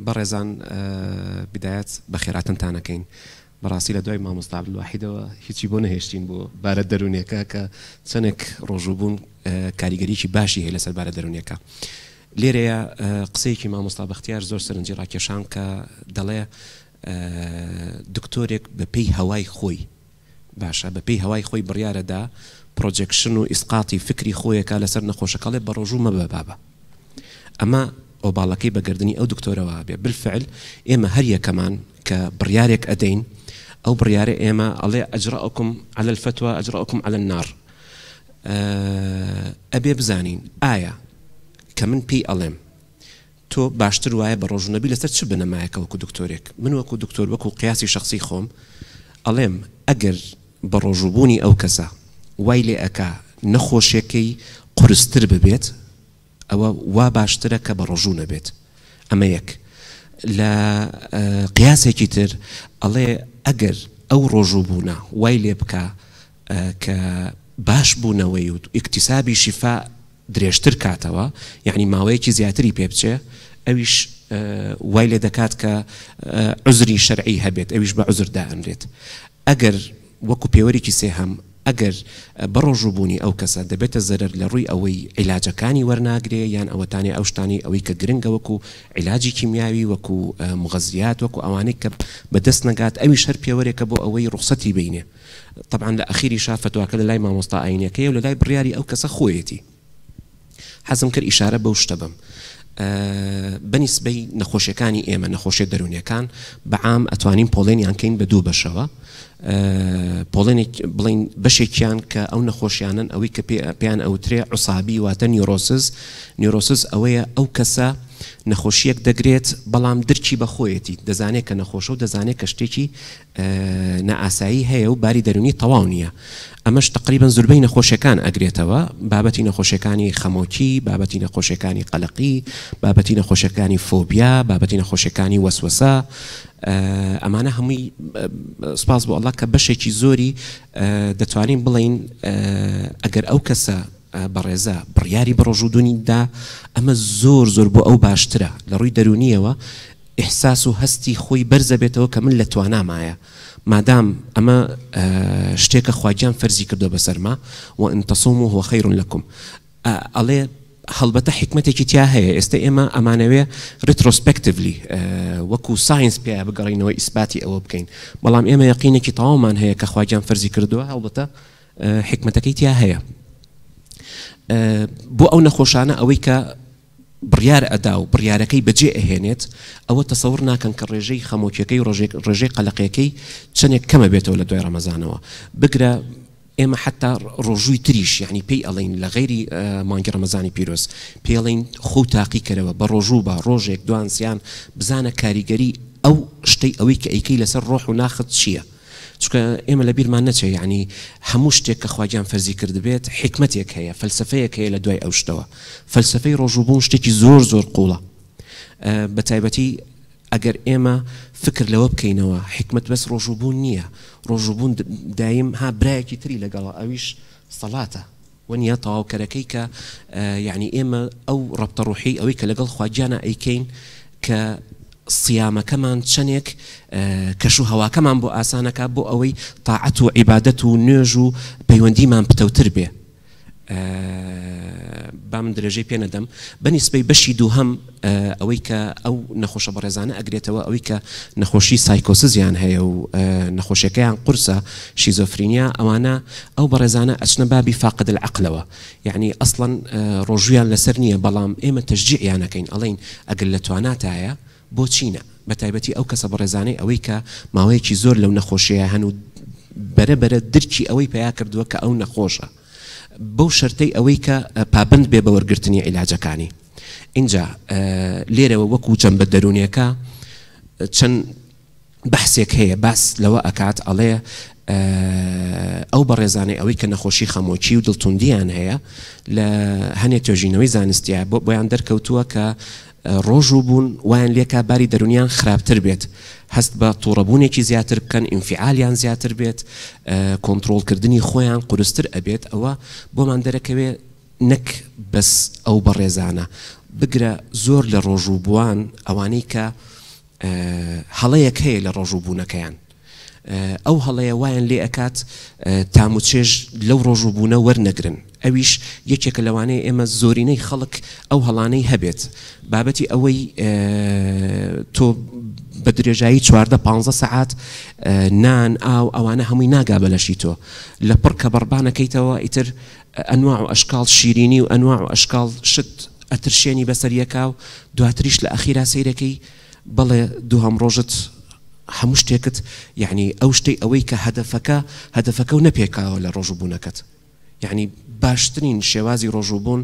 بەڕێزان بدایەت بە خێراتنتانەکەین بەڕاستی لە دوای مامۆستا عەبدولواحیدەوە هیچی بۆ نەهێشتین بۆ بارە دەرونیەکە کە چەندێک ڕۆژوو کاریگەریی باشی هەیە لەسەر بارە دەرونیەکە. لێرەیە قسەیەکی مامۆستا بەختیار زۆر سەرنجی ڕاکێشان کە دەڵێ دکتۆرێک بە پێی هەوای خۆی باشە بە پێی هەوای خۆی بڕیارەدا پرۆجێکشن و ئیسقاتی فکری خۆیەکە لەسەر نەخۆشەکەڵێ بە ڕۆژوو مەبە بابە. ئەمە ئەو باڵەکەی بەگردنی ئەو دکتۆرەوە بێ بالفعل ئێمە هەر یەکەمان کە بڕیارێک ئەدەین ئەو بڕیارە ئێمە ئەڵێ ئەجرأکم على الفتوى ئەجرأکم على النار. ئەبێ بزانین ئایا کە من پێی ئەڵێم تۆ باشتر وایە بە ڕۆژنەبی لەسەر چ بنەمایەکە وەکو دکتۆرێک من وەکو دکتۆر وەکو قیاسی شخصی خۆم ئەڵێم ئەگەر بە ڕۆژوبوونی ئەو کەسە وای لێ ئەکا نەخۆشیەکەی قورستر ببێت ئەوە وا باشترە کە بە ڕۆژوو نەبێت. ئەمە یەک. لە قیاسێکی تر ئەڵێ ئەگەر ئەو ڕۆژوبوونە وای لێ بکە کە باش بوونەوەی و ئیکتیسابی شیفا درێژتر کاتەوە یعنی ماوەیەکی زیاتری پێ بچێ ئەویش وای لێ دەکات کە عوزری شەرعی هەبێت ئەویش بە عوزر دائەنرێت. ئەگەر وەکو پێوەرێکی سێهەم ئەگەر بە ڕۆژوبوونی ئەو کەسە دەبێتە زەرەر لە ڕووی ئەوەی عیلاجەکانی وەرناگرێ یان ئەوەتانی ئەو شتانی ئەوەی کە گرنگە وەکو عیلاجی کیمیاوی وەکو مغەزیات وەکو ئەوانەی کە بەدەست نەگات ئەویش هەر پێوەرێکە بۆ ئەوەی ڕوخسەتی بینێ. طبعا لە ئەخیری فتواکە لە لای مامۆستا ئاینیەکەی و لە لای بڕیاری ئەو کەسە خۆیەتی. حەزم کرد ئیشارە بەو شتە بم بەنیسبەی نەخۆشیەکانی ئێمە نەخۆشیە دەرونیەکان بەعام ئەتوانین پۆڵێنیان کەین بە دوو بەشەوە. پۆڵێنێک بڵین بەشێکیان کە ئەو نەخۆشیانن ئەوەی کە پێیان ئەوترێ عوسابی واتە نیۆرۆسز ئەوەیە ئەو کەسە نەخۆشیەک دەگرێت بەڵام درکی بەخۆیەتی دەزانێت کە نەخۆشە و دەزانێت کە شتێکی نەئاسایی هەیە و باری دەرونی تەواو نییە. ئەمەش تقریبا زوربەی نەخۆشیەکان ئەگرێتەوە بابەتی نەخۆشیەکانی خەمۆکی بابەتی نەخۆشیەکانی قەلەقی بابەتی نەخۆشیەکانی فۆبیا بابەتی نەخۆشیەکانی وەسوەسە. ئەمانە هەمووی سپاس بۆ ئەڵڵا کە بەشێکی زۆری دەتوانین بڵین ئەگەر ئەو کەسە بەڕێزە بڕیاری بە ڕۆژوودونیدا ئەمە زۆر زۆر بۆ ئەو باشترە لە ڕووی دەرونیەوە ئیحساس و هەستی خۆی بەرزە بێتەوە کە من لە توانامایە مادام ئەمە شتێکە خواجیان فەرزی کردو بەسەرما وئن تەصوموا هو خەیر لەکم. ئەڵێ هەڵبەتە حکمتێکی تیا هەیە ئێستا ئێمە ئەمانەوێ ریترۆسپێکتیڤلی وەکو ساینس پێیە بگەڕینەوە ئیسباتی ئەوە بکەین بەڵام ئێمە یەقینێکی تەواومان هەیە کە خواجیان فەرزی کردووە هەڵبەتە حکمتەکەی تیا هەیە. بۆ ئەو نەخۆشانە ئەوەی کە بڕیار ئەدا و بڕیارەکەی بەجێ ئەهێنێت ئەوە تەسەور ناکەن کە ڕێژەی خەمۆکیەکەی ڕێژەی قەلەقیەکەی چەندێک کەمە بێتەوە لە دوای ڕەمەزانەوە. بگرە ئێمە حتا ڕۆژووی تریش یعنی پێی ئەڵین لە غەیری مانگی ڕەمەزانی پیرۆز پێی ئەڵین خۆ تاقی کەرەوە بە ڕۆژوو بە ڕۆژێک دوانسیان بزانە کاریگەری ئەو شتەی ئەوەی کە ئەیکەی لەسەر ڕۆح و ناخت چییە. چونکە ئێمە لە بیرمان نەچێ یعنی هەموو شتێک کە خواجیان فەرزی کردبێت حکمتێک هەیە فەلسفەیەک هەیە لە دوای ئەو شتەوە. فەلسفەی ڕۆژووبوون شتێکی زۆر زۆر قوڵە بە تایبەتی ئەگەر ئێمە فکر لەوە بکەینەوە حکمت بەس ڕۆژووبوون نییە ڕۆژووبوون دایم ها برایەکی تری لەگەڵە ئەویش سەڵاتە وەنیە تەواوکەرەکەی کە یعنی ئێمە ئەو ڕەبتە ڕوحی ئەوەی کە لەگەڵ خواجیانە ئەیکەین کە سیامەکەمان چەندێک کەش و هەواکەمان بۆ ئاسانەکە بۆ ئەوەی تاعەت و عیبادەت و نوێژ و پەیوەندیمان پتەوتر بێ. با من درێژەی پێ نەدەم بەنیسبەی بەشی دووهەم ئەوەی کە ئەو نەخۆشە بەڕێزانە ئەگرێتەوە ئەوەی کە نەخۆشی سایکۆسزیان هەیە و نەخۆشیەکەیان قورسە شیزۆفرینیا ئەوانە ئەو بەڕێزانە ئەچنە بابی فاقد العقلەوە یعنی ئەسڵەن ڕۆژویان لەسەر نییە بەڵام ئێمە تەشجیعیانەکەین ئەڵێن ئەگەر لە تواناتایە بۆ چینە بە تایبەتی ئەو کەسە بەڕێزانەی ئەوەی کە ماوەیەکی زۆر لەو نەخۆشیە هەن و بەرەبەرە درکی ئەوەی پیا کردووە کە ئەو نەخۆشە بەو شەرتەی ئەوەی کە پابند بێ بە وەرگرتنی عیلاجەکانی. اینجا لێرەوە وەکو جەنبە دەرونیەکە چەند بەحسێک هەیە باس لەوە ئەکات ئەڵێ ئەو بەڕێزانەی ئەوەی کە نەخۆشی خەمۆکی و دڵتوندیان هەیە لە هەنێک توێژینەوەی زانستیە بۆیان دەرکەوتووە کە ڕۆژوو بوون وایان لێکا باری دەرونیان خراپتر بێت هەست بە تووڕەبوونێکی زیاتر بکەن ئینفعالیان زیاتر بێت کۆنتڕۆڵکردنی خۆیان قورستر ئەبێت ئەوە بۆمان دەرەکەوێت نەک بەس ئەو بەڕێزانە بگرە زۆر لە ڕۆژووبووان ئەوانەی کە هەڵەیەک هەیە لە ڕۆژووبوونەکەیان ئەو هەڵەیە وایان لێ ئەکات تاموچێژ لەو ڕۆژووبوونە وەرنەگرن ئەویش یەکێکە لەوانەیە ئێمە زۆرینەی خەڵک ئەو هەڵانەی هەبێت بابەتی ئەوەی تۆ بە درێژایی 14-15 سەعات نان ئاو ئەوانە هەمووی ناگا بەلەشی تۆ لە پڕ کە بەڕبانەکەیتەوە ئیتر ئەنواع و ئەشکال شیرینی و ئەنواع و ئەشکال شت ئەترشێنی بەسەریەکا و دواتریش لە ئەخیرا سەیرەکەی بەڵێ دووهەم ڕۆژت هەموو شتێکت یعنی ئەو شتەی ئەوەی کە هەدەفەکە و نەپێکاوە لە ڕۆژوبوونەکەت یعنی باشترین شێوازی ڕۆژوبوون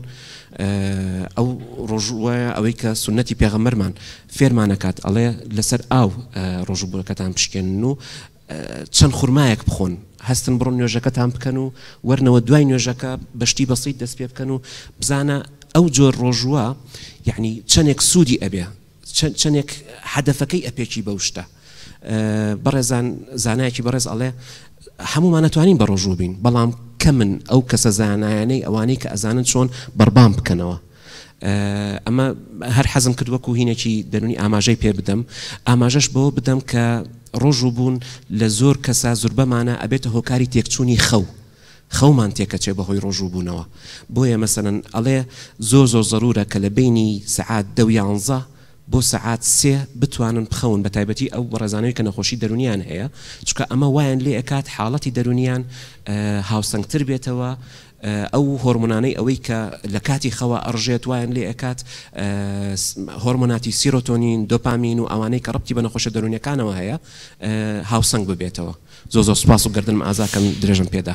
ئەو ڕۆژوایە ئەوەی کە سنەتی پێغەمبەرمان فێرمانەکات ئەڵێ لەسەر ئاو ڕۆژوبوونەکەتان بشکێنن و چەند خورمایەک بخۆن هەستن بڕۆن نوێژەکەتان بکەن و وەرنەوە دوای نوێژەکە بەشتی بەسیط دەست پێ بکەن و بزانە ئەو جۆر ڕۆژوە یعنی چەندێک سوودی ئەبێ چەندێک هەدەفەکەی ئەپێکی بەو شتە بەڕێزان زانایەکی بەڕێز ئەڵێ هەمومان نەتوانین بە ڕۆژوو بین بەڵام کە من ئەو کەسە زانایانەی ئەوانەی کە ئەزانن چۆن بەربام بکەنەوە ئەمە هەر حەزم کرد وەکو هینێکی دەرونی ئاماژەی پێ بدەم ئاماژەش بەوە بدەم کە ڕۆژووبوون لە زۆر کەسا زوربەمانە ئەبێتە هۆکاری تێکچوونی خەومان تێکەچێ بەهۆی ڕۆژووبوونەوە بۆیە مەسەلەن ئەڵێ زۆر ضرورە کە لە بینی سەعات 10-11 بۆ سەعات 3 بتوانن بخەون بە تایبەتی ئەو ڕێزانەوەی کە نەخۆشی دەرونیان هەیە چونکە ئەمە وایان لێ ئەکات حاڵەتی دەرونیان هاوسەنگتر بێتەوە ئەو هۆرمۆنانەی ئەوەی کە لە کاتی خەوە ئەڕژێت وایان لێ ئەکات هۆرمۆناتی سیرۆتۆنین دۆپامین و ئەوانەی کە ڕەبتی بە نەخۆشە دەرونیەکانەوە هەیە هاوسەنگ ببێتەوە زۆر سوپاس و گەردنم ئازاکەم درێژم پێدا